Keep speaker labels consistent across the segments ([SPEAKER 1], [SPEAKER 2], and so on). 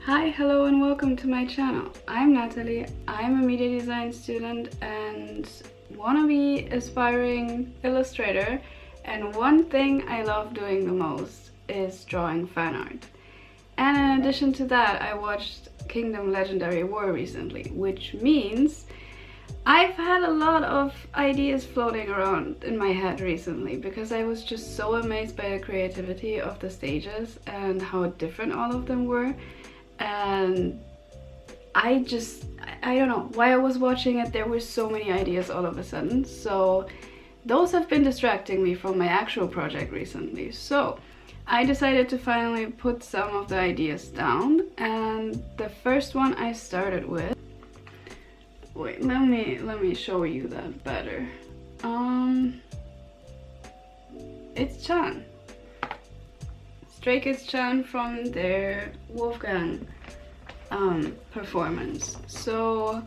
[SPEAKER 1] Hi, hello and welcome to my channel. I'm Natalie, I'm a media design student and wannabe aspiring illustrator, and one thing I love doing the most is drawing fan art. And in addition to that, I watched Kingdom Legendary War recently, which means I've had a lot of ideas floating around in my head recently because I was just so amazed by the creativity of the stages and how different all of them were. And I don't know, while I was watching it, there were so many ideas all of a sudden. So those have been distracting me from my actual project recently. So I decided to finally put some of the ideas down, and the first one I started with, wait, let me show you that better. It's Chan. Stray Kids Chan from their Wolfgang performance. So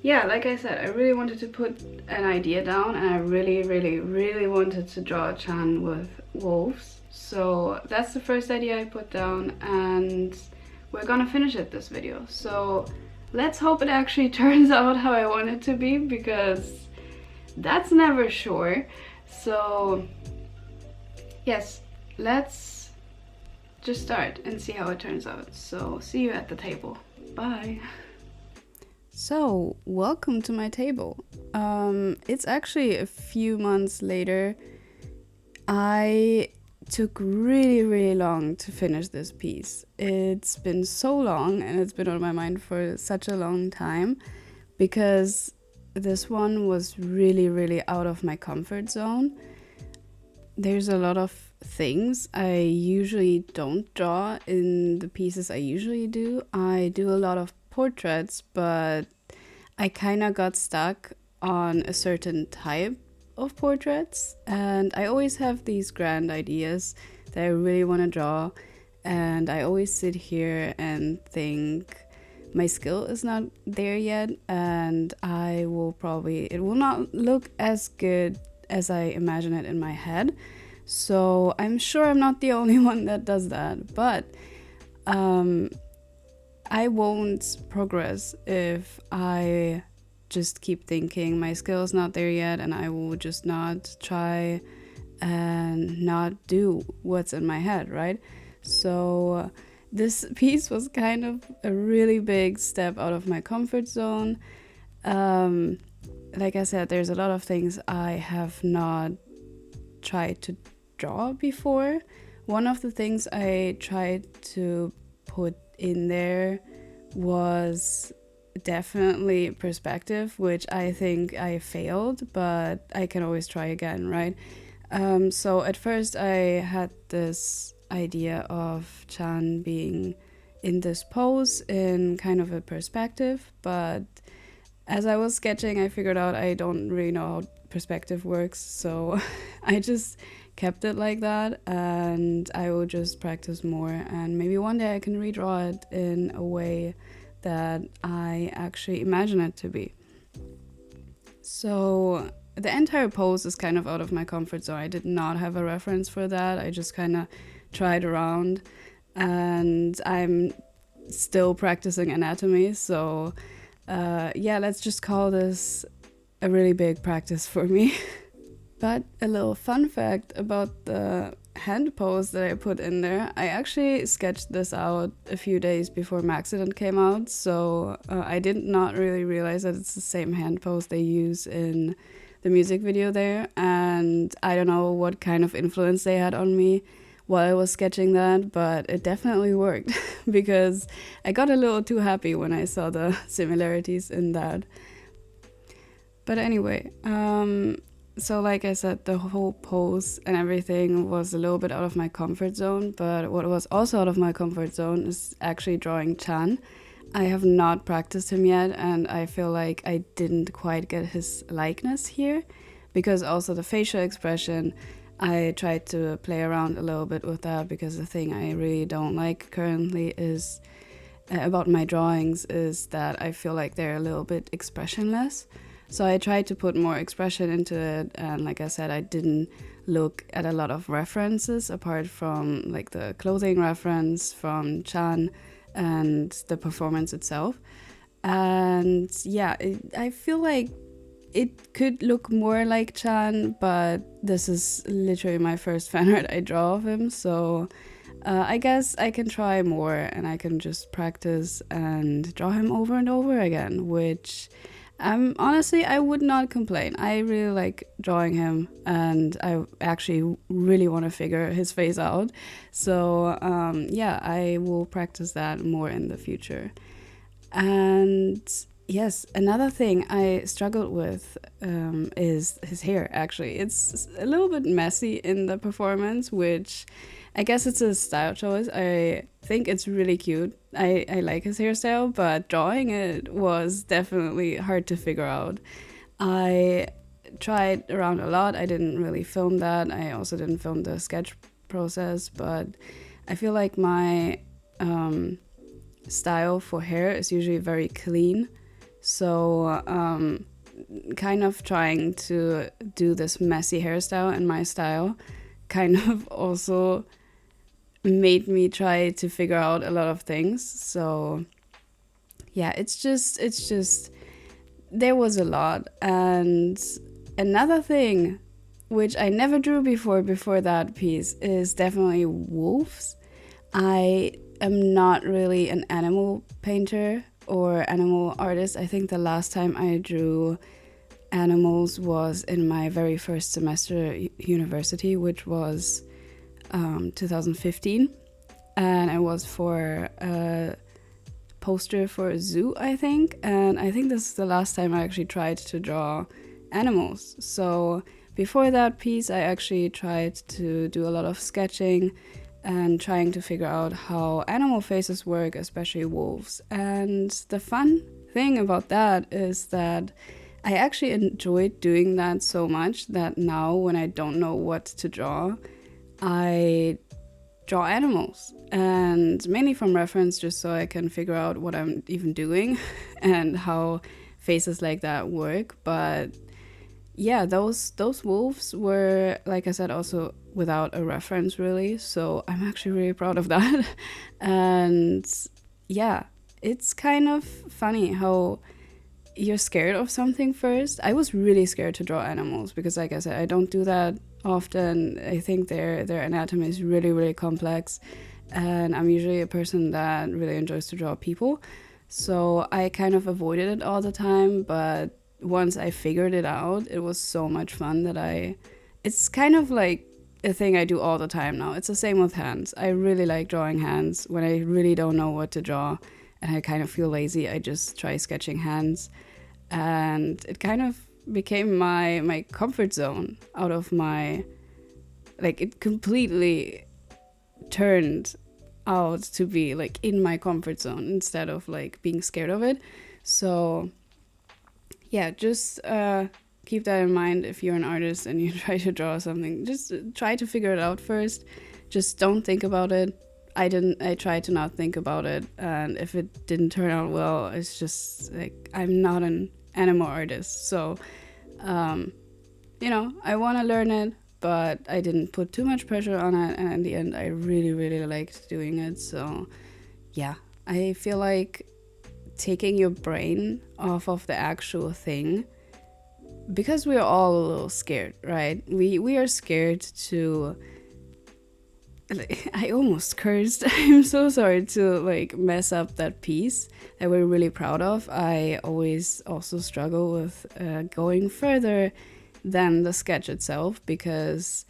[SPEAKER 1] yeah, like I said, I really wanted to put an idea down, and I really wanted to draw a Chan with wolves. So that's the first idea I put down, and we're gonna finish it this video. So let's hope it actually turns out how I want it to be, because that's never sure. So yes, let's just start and see how it turns out. So see you at the table. Bye. So welcome to my table. It's actually a few months later. I took really long to finish this piece. It's been so long and it's been on my mind for such a long time because this one was really out of my comfort zone. There's a lot of things I usually don't draw in the pieces I usually do. I do a lot of portraits, but I kind of got stuck on a certain type of portraits, and I always have these grand ideas that I really want to draw, and I always sit here and think my skill is not there yet, and it will not look as good as I imagine it in my head. So I'm sure I'm not the only one that does that, but I won't progress if I just keep thinking my skill is not there yet, and I will just not try and not do what's in my head, right? So this piece was kind of a really big step out of my comfort zone. Like I said, there's a lot of things I have not tried to draw before. One of the things I tried to put in there was definitely perspective, which I think I failed, but I can always try again, right? So at first I had this idea of Chan being in this pose in kind of a perspective, but as I was sketching, I figured out I don't really know how perspective works, so I just kept it like that, and I will just practice more, and maybe one day I can redraw it in a way that I actually imagine it to be. So the entire pose is kind of out of my comfort zone. I did not have a reference for that. I just kind of tried around, and I'm still practicing anatomy, so yeah, let's just call this a really big practice for me. But a little fun fact about the hand pose that I put in there, I actually sketched this out a few days before Maxident came out, so I did not really realize that it's the same hand pose they use in the music video there, and I don't know what kind of influence they had on me while I was sketching that, but it definitely worked because I got a little too happy when I saw the similarities in that. But anyway, so like I said, the whole pose and everything was a little bit out of my comfort zone, but what was also out of my comfort zone is actually drawing Chan. I have not practiced him yet, and I feel like I didn't quite get his likeness here, because also the facial expression, I tried to play around a little bit with that, because the thing I really don't like currently is about my drawings is that I feel like they're a little bit expressionless. So I tried to put more expression into it, and like I said, I didn't look at a lot of references apart from like the clothing reference from Chan and the performance itself. And yeah, I feel like it could look more like Chan, but this is literally my first fan art I draw of him, so I guess I can try more and I can just practice and draw him over and over again, which honestly, I would not complain. I really like drawing him and I actually really want to figure his face out. So yeah, I will practice that more in the future. And yes, another thing I struggled with is his hair, actually. It's a little bit messy in the performance, which I guess it's a style choice. I think it's really cute. I like his hairstyle, but drawing it was definitely hard to figure out. I tried around a lot. I didn't really film that. I also didn't film the sketch process, but I feel like my style for hair is usually very clean. So kind of trying to do this messy hairstyle in my style kind of also made me try to figure out a lot of things. So yeah, it's just there was a lot. And another thing which I never drew before that piece is definitely wolves. I am not really an animal painter or animal artist. I think the last time I drew animals was in my very first semester university, which was 2015, and it was for a poster for a zoo, I think. And I think this is the last time I actually tried to draw animals. So before that piece, I actually tried to do a lot of sketching and trying to figure out how animal faces work, especially wolves. And the fun thing about that is that I actually enjoyed doing that so much that now when I don't know what to draw, I draw animals, and mainly from reference, just so I can figure out what I'm even doing and how faces like that work. But yeah, those wolves were, like I said, also without a reference really, so I'm actually really proud of that. And yeah, it's kind of funny how you're scared of something first. I was really scared to draw animals because, like I said, I don't do that often. I think their anatomy is really, really complex, and I'm usually a person that really enjoys to draw people, so I kind of avoided it all the time. But once I figured it out, it was so much fun that it's kind of like a thing I do all the time now. It's the same with hands. I really like drawing hands. When I really don't know what to draw and I kind of feel lazy, I just try sketching hands, and it kind of became my comfort zone. Out of my, like, it completely turned out to be like in my comfort zone instead of like being scared of it. So yeah, just keep that in mind if you're an artist and you try to draw something. Just try to figure it out first. Just don't think about it. I tried to not think about it, and if it didn't turn out well, it's just like, I'm not an animal artist, so I want to learn it, but I didn't put too much pressure on it, and in the end I really, really liked doing it. So yeah, I feel like taking your brain off of the actual thing, because we're all a little scared, right? We are scared to, I almost cursed. I'm so sorry to like mess up that piece that we're really proud of. I always also struggle with going further than the sketch itself, because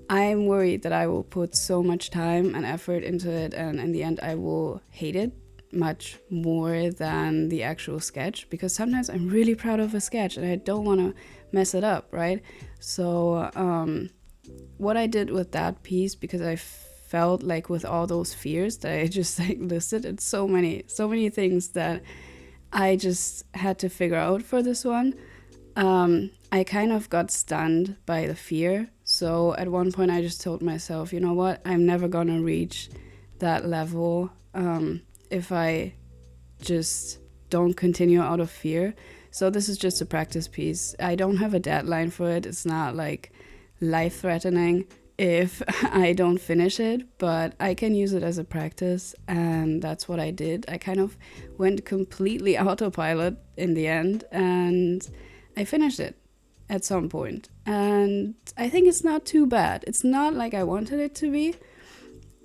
[SPEAKER 1] I'm worried that I will put so much time and effort into it, and in the end I will hate it much more than the actual sketch, because sometimes I'm really proud of a sketch and I don't want to mess it up, right? So what I did with that piece, because I felt like with all those fears that I just like listed, it's so many things that I just had to figure out for this one. I kind of got stunned by the fear. So at one point I just told myself, you know what, I'm never gonna reach that level if I just don't continue out of fear. So this is just a practice piece. I don't have a deadline for it. It's not like life-threatening. if I don't finish it, but I can use it as a practice, and that's what I did. I kind of went completely autopilot in the end, and I finished it at some point. And I think it's not too bad. It's not like I wanted it to be,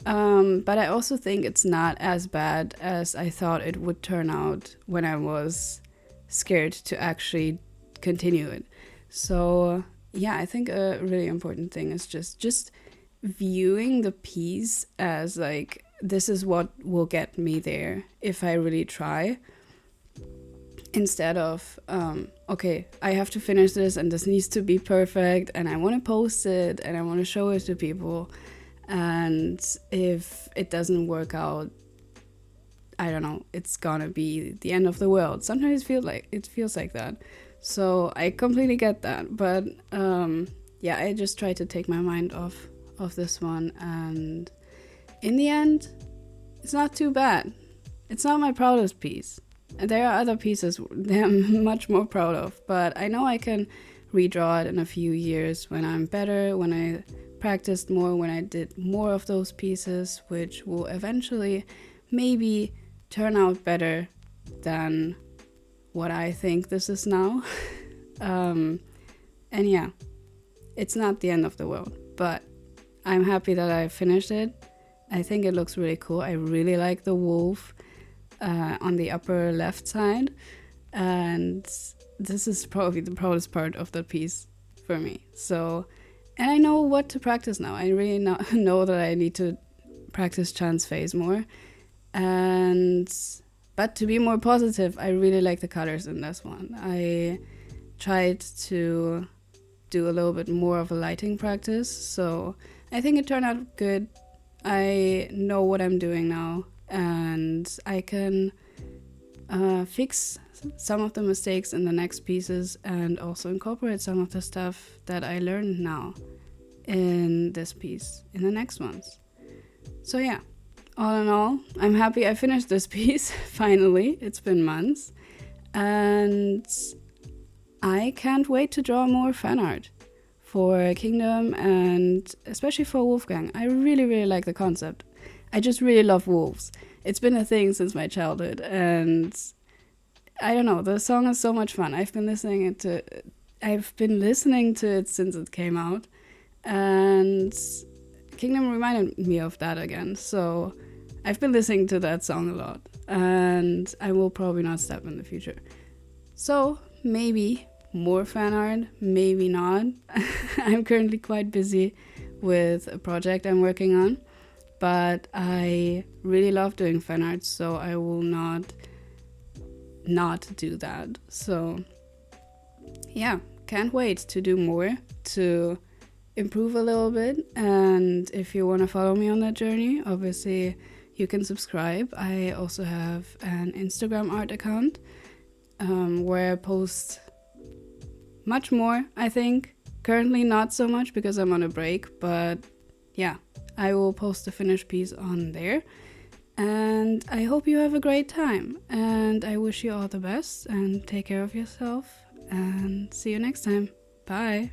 [SPEAKER 1] but I also think it's not as bad as I thought it would turn out when I was scared to actually continue it. So yeah, I think a really important thing is just viewing the piece as like, this is what will get me there if I really try, instead of okay, I have to finish this and this needs to be perfect and I want to post it and I want to show it to people, and if it doesn't work out, I don't know, it's gonna be the end of the world. Sometimes it feels like that. So I completely get that, but yeah, I just try to take my mind off of this one, and in the end, it's not too bad. It's not my proudest piece. There are other pieces that I'm much more proud of, but I know I can redraw it in a few years when I'm better, when I practiced more, when I did more of those pieces, which will eventually maybe turn out better than what I think this is now. And yeah, it's not the end of the world, but I'm happy that I finished it. I think it looks really cool. I really like the wolf on the upper left side, and this is probably the proudest part of the piece for me. So, and I know what to practice now. I really know that I need to practice Chan's face more, but to be more positive, I really like the colors in this one. I tried to do a little bit more of a lighting practice, so I think it turned out good. I know what I'm doing now, and I can fix some of the mistakes in the next pieces and also incorporate some of the stuff that I learned now in this piece in the next ones. So yeah, all in all, I'm happy I finished this piece finally. It's been months, and I can't wait to draw more fan art for Kingdom and especially for Wolfgang. I really, really like the concept. I just really love wolves. It's been a thing since my childhood, and I don't know, the song is so much fun. I've been listening to it since it came out, and Kingdom reminded me of that again. So I've been listening to that song a lot, and I will probably not stop in the future. So maybe more fan art, maybe not. I'm currently quite busy with a project I'm working on, but I really love doing fan art, so I will not do that. So yeah, can't wait to do more, to improve a little bit. And if you want to follow me on that journey, obviously you can subscribe. I also have an Instagram art account where I post much more, I think. Currently not so much because I'm on a break, but yeah, I will post the finished piece on there. And I hope you have a great time, and I wish you all the best, and take care of yourself, and see you next time. Bye.